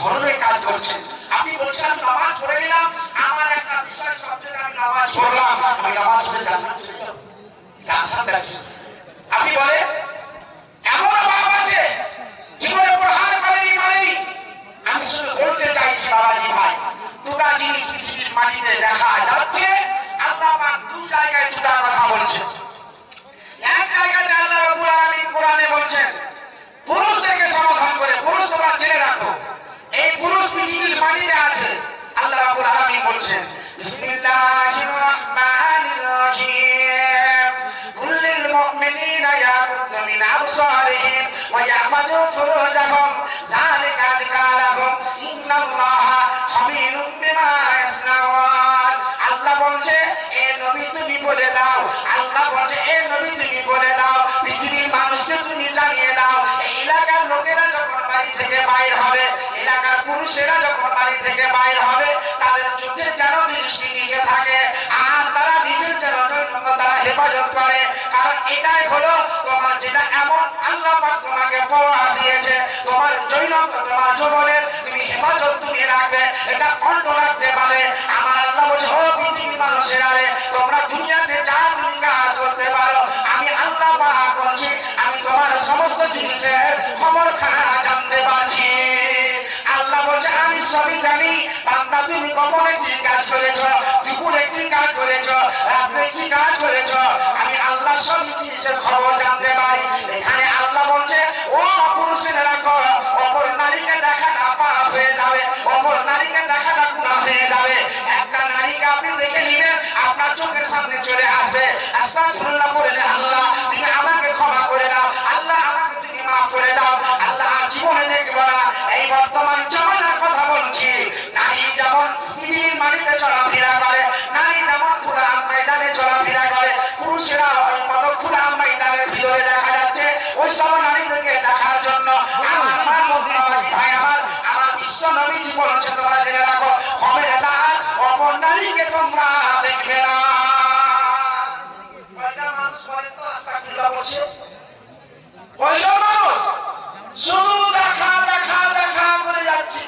ধরনের কাজ করছেন। আপনি বলছেন আমি নামাজ পড়ে নিলাম, আমার একটা বিশ্বাস সাবজেক্ট, আমি নামাজ পড়লাম, আমি নামাজ পড়ে জান্নাত চলে যাব, এটা আসানটা কি? আপনি বলেন এমন বাপ আছে জীবনে প্রহার করেনি মানেনি। আমি শুধু বলতে চাইছি বাবাজি ভাই, দুটা জিনিস পৃথিবীর মাটিতে দেখা যাচ্ছে। আল্লাহ পাক দু জায়গায় দুটা কথা বলছেন। এক জায়গাতে আল্লাহ রাব্বুল আলামিন কোরআনে বলছেন পুরুষদেরকে সমাধান করে, পুরুষ তোমরা জেনে রাখো এই পুরুষ পৃথিবীর মাটিতে আছে। আল্লাহ রাব্বুল আলামিন বলছেন বিসমিল্লাহির রহমানির রহিম কুল্লিল মুমিনিনা ইয়াগুদ্দু মিন আবসারিহিম ওয়া ইয়াহফাযু ফুরুজাহুম যালিকা যিকরা লাহুম ইন্নাল্লাহা খাবীরুম বিমা ইয়াসনাউন। আল্লাহ বলছে এ নবী তুমি বলে দাও, আল্লাহ বলছে এ নবী তুমি বলে দাও, পৃথিবীর মানুষকে তুমি জানিয়ে দাও, এই এলাকার লোকেরা যখন বাড়ি থেকে বাইর হবে, এলাকার পুরুষেরা যখন বাড়ি থেকে বাইর হবে, তাদের চোখের যেন দৃষ্টি নিচে থাকে আর তারা নিজের যেন নৈতিকতা হেফাজত করে। কারণ এটাই হলো তোমার যেটা এমন আল্লাহ পাক তোমাকে পাওয়া দিয়েছে, তোমার তোমার জীবনের তুমি হেফাজত তুমি রাখবে, এটা কণ্ঠ রাখতে পারে। আমার আল্লাহ বলছে ও পৃথিবীর মানুষেরা রে, তোমরা দুনিয়াতে যা তুমি কাজ করতে পারো, আমি আল্লাহ পাক বলছি আমি তোমার সমস্ত জিনিসের খবরখানা জানতে পারছি। আল্লাহ বলছে আমি সবই জানি। বান্দা তুমি কখনো কি কাজ করেছো, দুপুরে কি কাজ করেছো, রাতে কি কাজ করেছো, আমি আল্লাহ সব জিনিসের খবর জানতে পারি। এখানে আল্লাহ বলছে ও পুরুষেরা রাখো, অপর নারীকে দেখাটা পাপ হয়ে যাবে, অপর নারীকে দেখাটা গুনাহ হয়ে যাবে। একটা নারীকে আপনি দেখে নিবেন, আপনার চোখের সামনে চলে আসবে, আস্তাগফিরুল্লাহ বলে আল্লাহ তুমি আমাকে ক্ষমা করে দাও, আল্লাহ আমাকে তুমি মাফ করে দাও। আল্লাহ জীবনে দেখব না। এই বর্তমান জমানার কথা বলছি, নারী যেমন পৃথিবীর মাটিতে চলাফেরা করে, নারী যেমন খোলা ময়দানে চলাফেরা করে, পুরুষেরা ওই মতো খোলা ময়দানের ভিতরে দেখা যাচ্ছে। ওই সব নারীদেরকে দেখার জন্য আমার মা ভাই আমার বিশ্ব নবীজি বলছে তোমরা জেনে রাখো হবে না, অপর নারীকে তোমরা দেখবে না। কয়টা মানুষ বলেন তো আস্তাগফিরুল্লাহ বলছে? কয়টা মানুষ শুধু দেখা দেখা দেখা করে যাচ্ছে?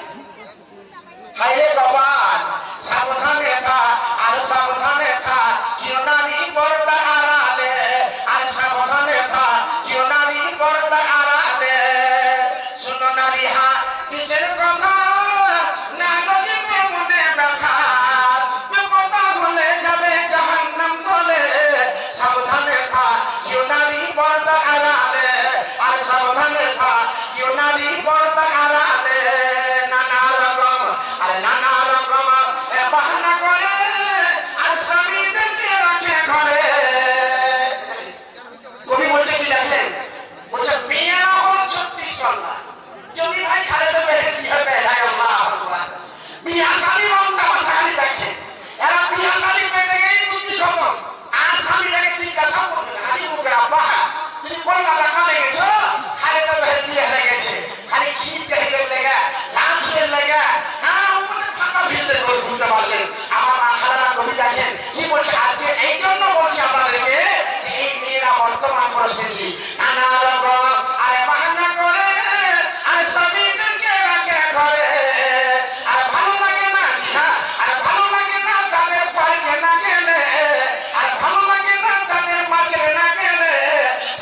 হায় ভগবান, সাবধানে থাক আর সাবধানে থাক, কেউ নারী পর্দা আড়ালে, আর সাবধানে থাক কেউ নারী পর্দা আড়ালে। শুনো নারী হা কিসের কথা না নদীতে মনে ব্যথা, কথা ভুলে যাবে জাহান্নাম তলে। সাবধানে থাক কেউ নারী পর্দা আড়ালে, আর সাবধানে থাক কেউ নারী পর্দা আড়ালে। নানা রকম বাহানা করে আর স্বামীদেরকে রাখে ঘরে। কবি বলছে কি দেখেন, বলছে মেয়েরা হল 36 ঘন্টা, যদি ভাই খালেদা বেহের বিয়ে বেড়ায় আল্লাহ ভগবান বিয়া শাড়ি রংটা শাড়ি দেখে, এরা বিয়া শাড়ি পেতে গেই বুদ্ধি খবর আর স্বামীটাকে জিজ্ঞাসা করবে হাজি মুখে আব্বা তুমি কলকাতা কামে গেছো, খালেদা বেহের বিয়ে হয়ে গেছে, খালি কি দেখবেন লেগা লাঞ্চ বের লেগা বুঝতে পারলেন। আমার আখাড়া কবি দেখেন কি বলছে আজকে, এই জন্য বলছি আপনাদেরকে এই মেয়েরা বর্তমান পরিস্থিতি নানা রকম আরে বাহানা করে আর স্বামীদেরকে রাখে ঘরে। আর ভালো লাগে না, আর ভালো লাগে না তাদের পার্কে না গেলে, আর ভালো লাগে না তাদের মার্কেটে না গেলে।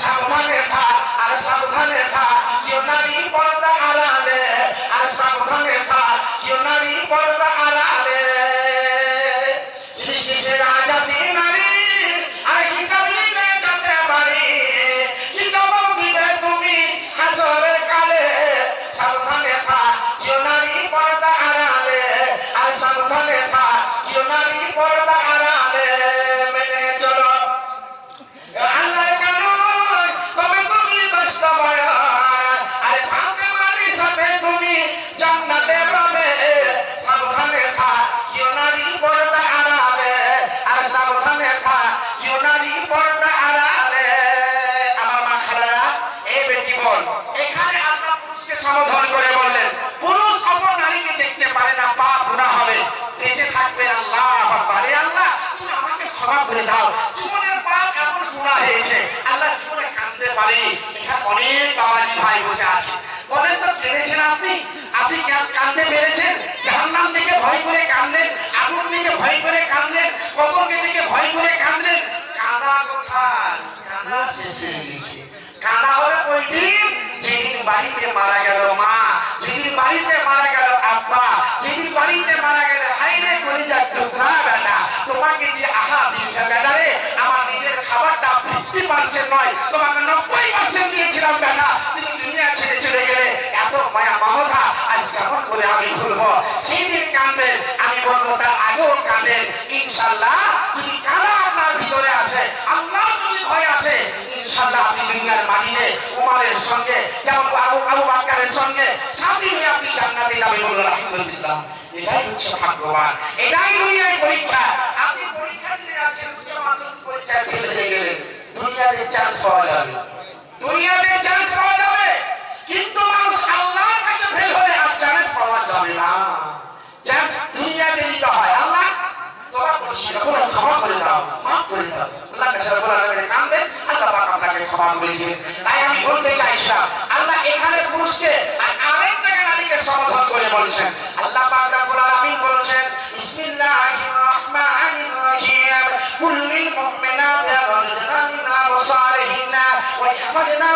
সাবধানে থাক আর সাবধানে থাক কেউ নারী পর্দা আড়ালে, আর সাবধানে থাক কেউ নারী পর্দা আড়ালে। সৃষ্টি সেরা জাতি নারী আর হিসাব নিবে যেতে পারি, কি জবাব দিবে তুমি হাসরের কালে। সাবধানে থাক কেউ নারী পর্দা আড়ালে, আর সাবধানে থাক কেউ নারী পর্দা আড়ালে। মেনে চলো আল্লাহর কানুন, তবে তুমি বাস্তবায়ন, আর ভাবে মালির সাথে তুমি জান্নাতে পাবে। সাবধানে থাক কেউ নারী পর্দা আড়ালে, আর সাবধানে থাক কেউ নারী পর্দা আড়ালে। আমার মা খালারা এই বেটি বল, এখানে আল্লাহ পুরুষকে সমাধান করে বললেন পুরুষ অপর নারীকে দেখতে পারে না, পাপ গুনাহ হবে, বেঁচে থাকবে আল্লাহ পারে। আল্লাহ তুমি আমাকে ক্ষমা করে দাও, জীবনের পাপ এমন গুনাহ হয়েছে, আল্লাহ জীবনে কাঁদতে পারেনি। এখানে অনেক বাবাজি ভাই বসে আছে, বলেন তো কেঁদেছেন আপনি? আপনি কাঁদতে পেরেছেন? জাহান্নাম থেকে ভয় করে কাঁদলেন, আগুন থেকে ভয় করে কাঁদলেন, কবরকে থেকে ভয় করে কাঁদলেন। কাঁদা কোথায়? কাঁদা শেষ হয়ে গেছে। কাঁদা হবে ওই দিন যেদিন বাড়িতে মারা গেল মা, যেদিন বাড়িতে মারা গেল আব্বা, যেদিন বাড়িতে মারা গেল হাইরে কলিজার টুকরা বেটা, তোমাকে দিয়ে আহা দিয়েছে বেটা রে, আমার নিজের খাবারটা 50% নয়, তোমাকে 90% দিয়েছিলাম বেটা, তুমি দুনিয়া ছেড়ে চলে গেলে, এত মায়া মমতা আজ কেমন করে আমি ভুলবো? সেই দিন কাঁদবেন, আমি বলবো তার আগেও কাঁদেন। ইনশাল্লাহ যদি কাঁদা আপনার ভিতরে আসে, আল্লাহ যদি ভয় আসে, ইনশাআল্লাহ আপনি দুনিয়ার মাটিতে উমরের সঙ্গে, যেমন আবু বকরের সঙ্গে সাথী হয়ে আপনি জান্নাতে যাবেন। বলুন আলহামদুলিল্লাহ। এটাই হচ্ছে ভাগ্যবান, এটাই দুনিয়ার পরীক্ষা। আপনি পরীক্ষা দিতে যাচ্ছেন, উচ্চ মাধ্যমিক পরীক্ষায় ফেল হয়ে গেলেন, দুনিয়াতে চান্স পাওয়া যাবে, দুনিয়াতে চান্স পাওয়া যাবে, কিন্তু মানুষ আল্লাহর কাছে ফেল হলে আর চান্স পাওয়া যাবে না। চান্স দুনিয়াতে নিতে হয়। আল্লাহ তোরা করছি, এখন ক্ষমা করে দাও, মাফ করে দাও। আল্লাহ কাছে কাঁদবে, আল্লাহ পাক আপনাকে ক্ষমা করে দিবেন। তাই আমি বলতে চাইছিলাম, আল্লাহ এখানে পুরুষকে আর আরেক জায়গায় নারীকে সমর্থন করে বলছেন। আল্লাহ পাক রব্বুল আলামিন বলছেন, বিসমিল্লাহির রহমানির রহিম, কুল লিল মুমিনাতি ইয়াগহুদনা মিন আবসারিহিন্না ওয়া ইয়াহফাযনা